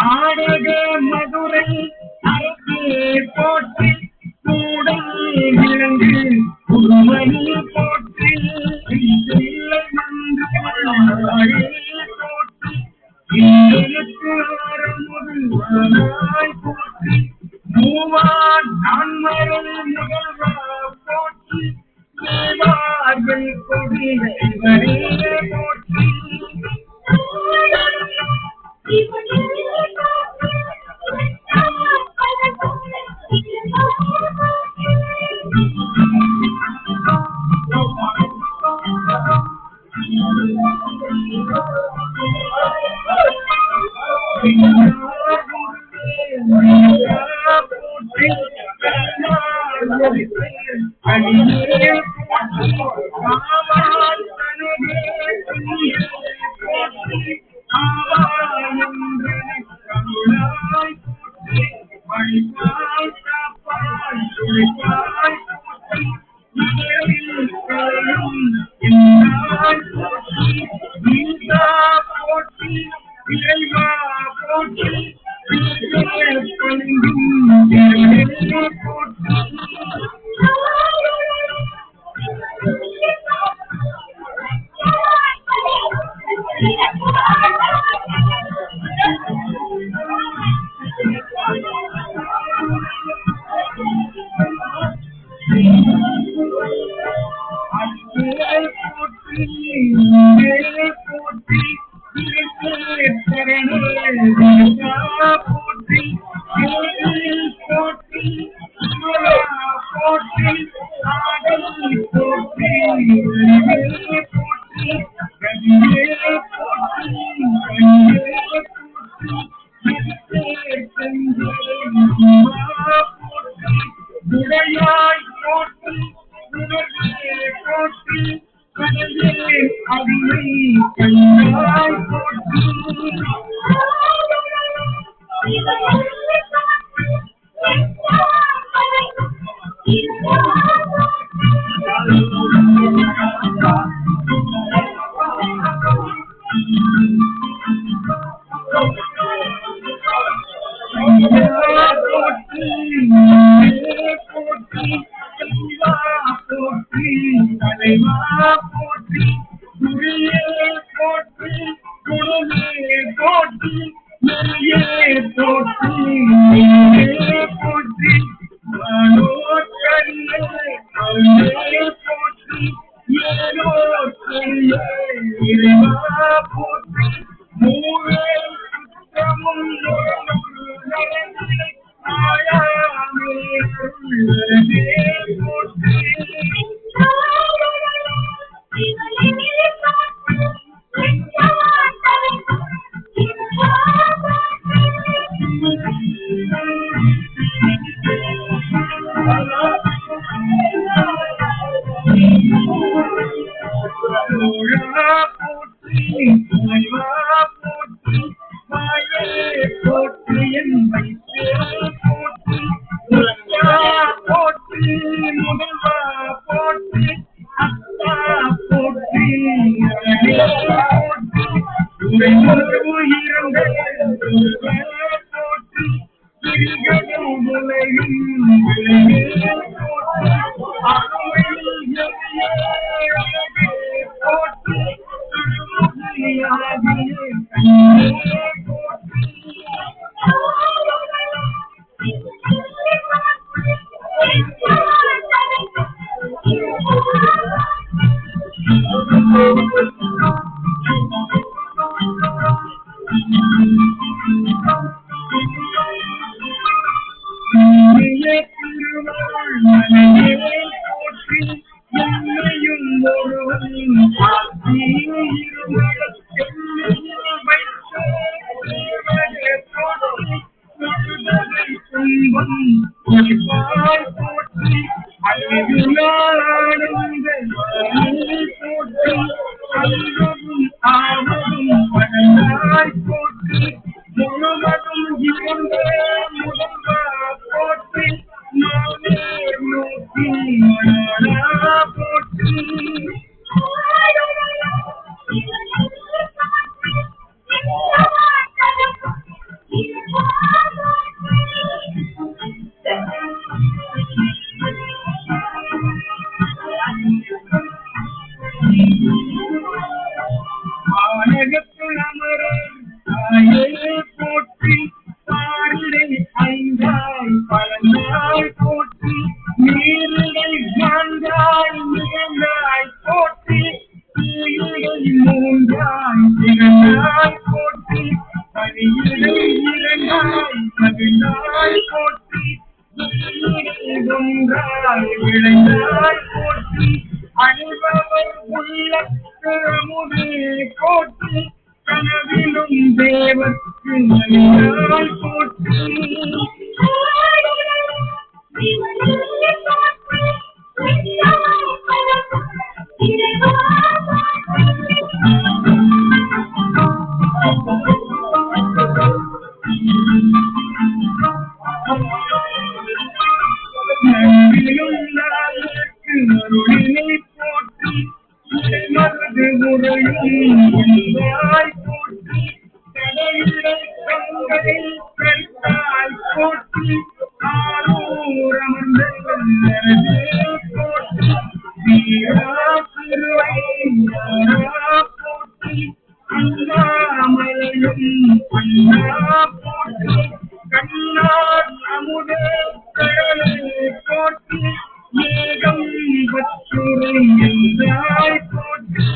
ஆடக மதுரை அரசே போற்றி கூடல் விளங்கு குருமணி போற்றி இல்லை மன்றாய் போற்றி எங்களுக்கு அறமுதல்வானாய் போற்றி மூவார் நான்மறை முதல்வா போற்றி தேவார்கள் கொடியவரே போற்றி இரண்டாய் மகிழ்ந்தாய் போற்றி ஒன்றாய் விளைந்தாய் போற்றி அணிபவர் உள்ளத்து அமுதே போற்றி கனவிலும் தேவர்க்கு அணியாய் போற்றி நன்றிலும் நாயக்கு அருளினை போற்றி மருது முறையும் என்றாய் போற்றி கடலிடை கங்கை கருத்தாய் போற்றி ஆரூர் அமர்ந்தே போற்றி வீரா திருவை போற்றி அண்ணாமலையும் அண்ணா போற்றி கண்ணார் அமுதே கடலை போற்றி ஏகம் பற்றுரை என்றாய் போற்றி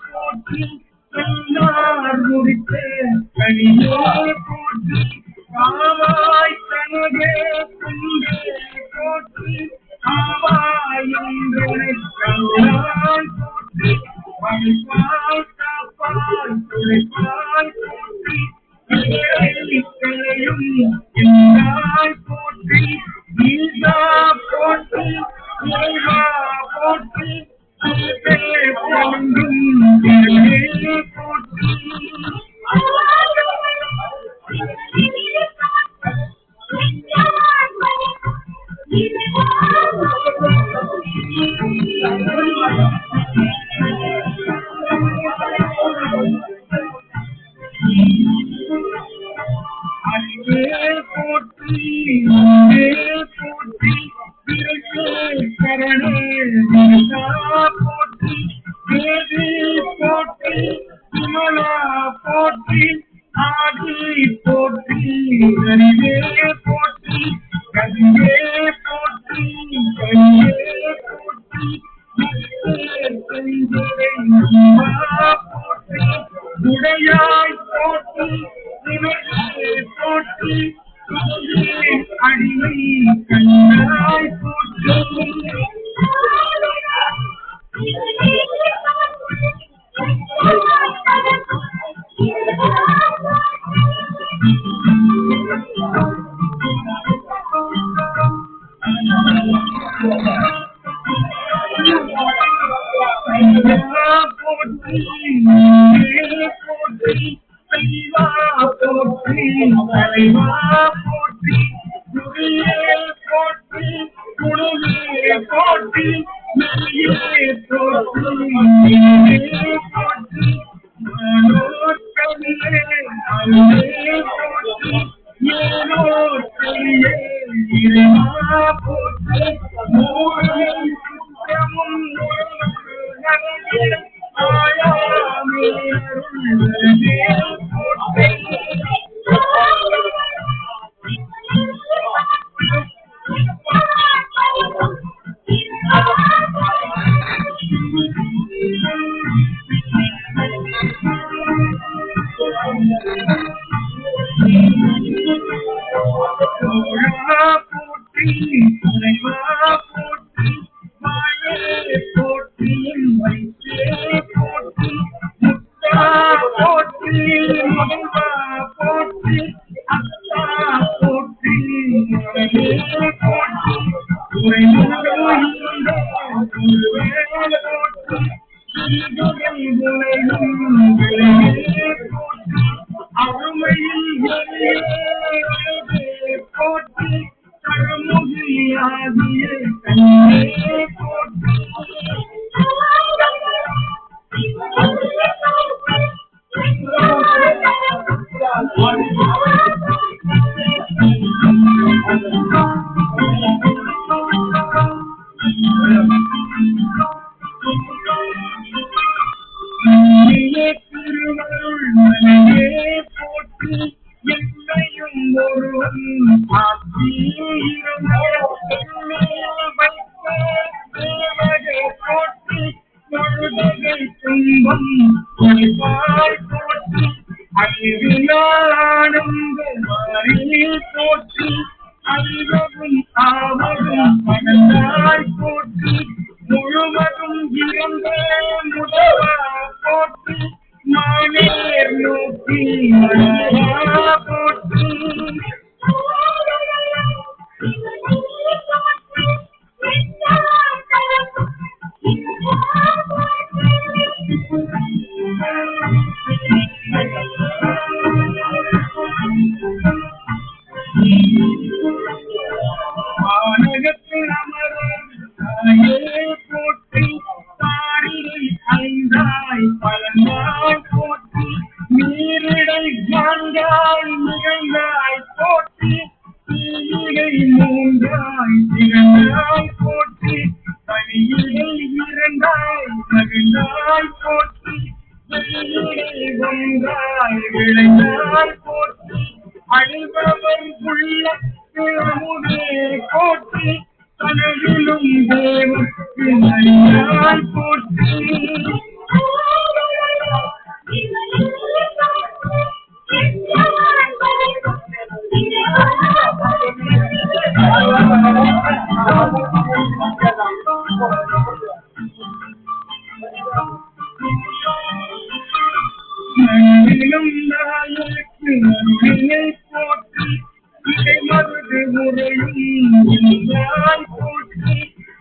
போற்றி கண்ணார் முடித்த கனியே போற்றி ஆவாய் தனதே குன்றே போற்றி ஆவாய் என்றனை கண்டான் போற்றி வழிபால் காப்பால் துளைப்பால் போற்றி கலையும் என்றாய் போற்றி ஈசா போற்றி இறைவா போற்றி போற்றி போற்றி போற்றி சரணே போற்றி தேவி போற்றி விமலா போற்றி ஆதி போற்றி அறிவே போற்றி கவியே போற்றி கையே போற்றி போற்றி உடையாய் போற்றி போற்றி அடிமை கண்ணாய் போற்றி போற்றி தலைவா போற்றி குடியே போற்றி குடியே போற்றி நெறியே போற்றி போற்றி மனோத்தமிழே அல்லே போற்றி ஏனோ தெரியே இறைவா போற்றி மூலே சுத்தமும் ஆயாமே போற்றி போற்றி துணைவா போற்றி மாயே போற்றி வைத்தே போற்றி முத்தா போற்றி மகா போற்றி அத்தா போற்றி மகனே போற்றி துறைமுகோயிலே போற்றி சிறுகுகள் உலகும் விளையே போற்றி அருமையில் போற்றி கருமுகியாகிய கண்ணே போற்றி திருவருள் மலையே போற்றி என்னையும் ஒருவன் ஆட்சியில் வைத்த தேவகே விளைந்தால் போற்றி அழிபவர் உள்ள அமுதே போற்றி கனவிலும் தேவர்க்கு அழிந்தால் போற்றி மண்ணிலும் நாயக்கு அருளினை போற்றி இதை மருது முறையும் என்றால் போற்றி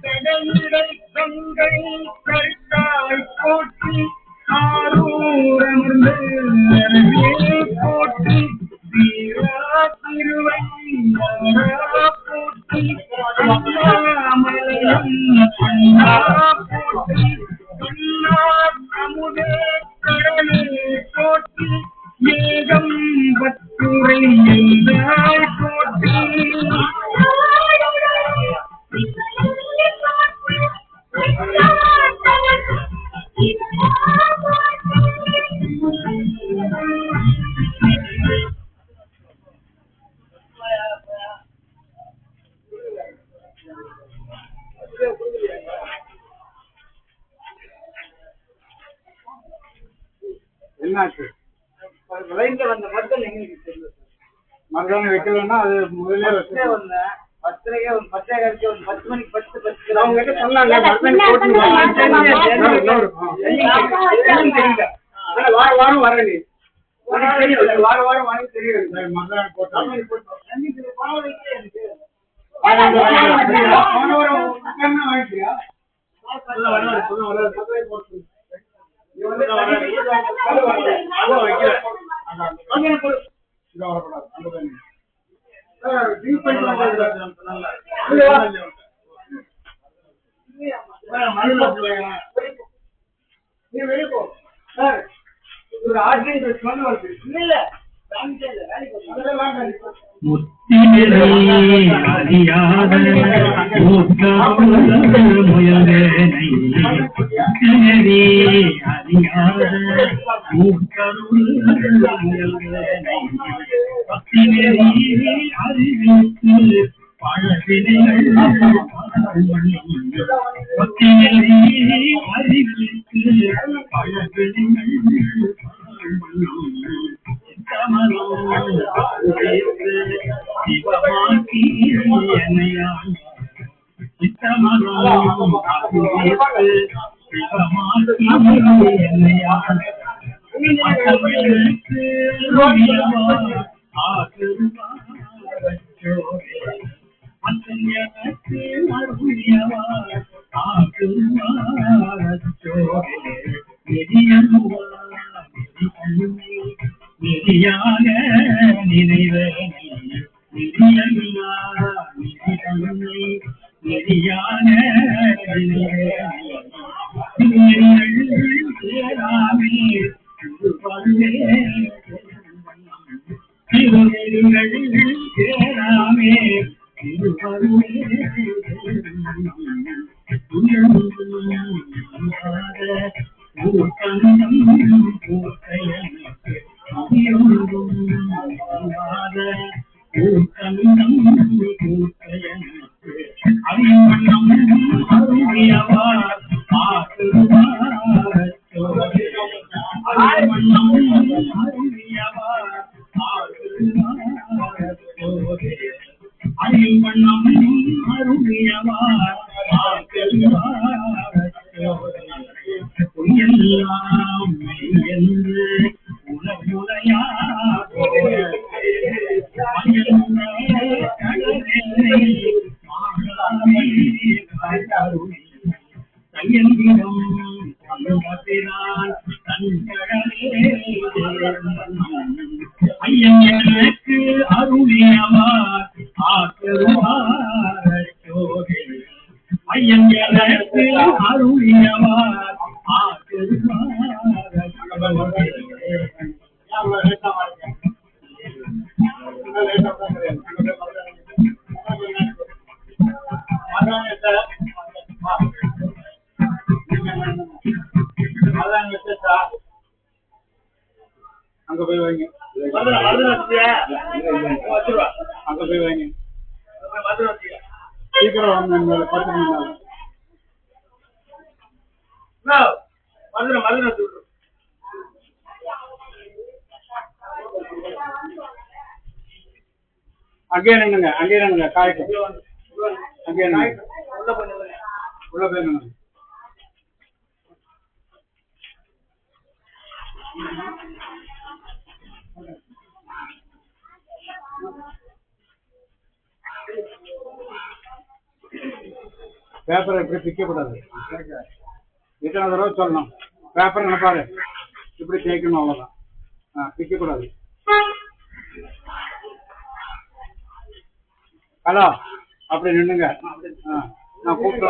தடையிடை கங்கை கருத்தாய் போற்றி ஆரூர் அமர்ந்து அருளே போற்றி வீரா திருவை போற்றி அண்ணாமலையம் அண்ணா போற்றி அமுதே கடலே போற்றி ஏகம் பத்துரை என்றாய் போற்றி என்னாச்சு லைன்ல வந்த மட்டும் எங்களுக்கு தெரியும். மருதாணி வைக்கலன்னா அது முதல்ல வந்தேன் 10 கழிச்சு 10 மணிக்கு 10 அவங்க கிட்ட சொன்னாங்க மருதாணி போட்டு வாரம் வாரம் வர நீ வாரம் வாரம் வாங்கி தெரியும் மருதாணி போட்டு போன வாரம் வாங்கிக்கியா அறியாத முயலே அறியாத அறிவித்து பழவினைகள் அறிவித்து பழவினைகள் சிவமாக்கி என்னையான் நெறியாக நினைவேனை நெறியல்லா நினைதன்னை நெறியாக சேராமே திருநெறிகள் சேராமே ஐயனுக்கு அருளியவார் ஆக்கருவார் ஐயன் எனக்கு அருளியவார் ஆக்கருவார் அங்க போய் வாங்க. அங்க போய் வாங்க. சீக்கிரம் வாங்க. அங்கேயே நின்னுங்க காய்க்கு. அங்கேயே நின்னுங்க. உள்ள போய் நின்னுங்க. பேப்பரை எப்படி பிக்கக்கூடாது. எத்தனை தடவை சொல்லணும்? பேப்பர் நினைப்பாரு இப்படி தேய்க்கணும், அவ்வளோதான். பிக்கக்கூடாது. ஹலோ, அப்படி நின்னுங்க. நான் கூப்பிட்டு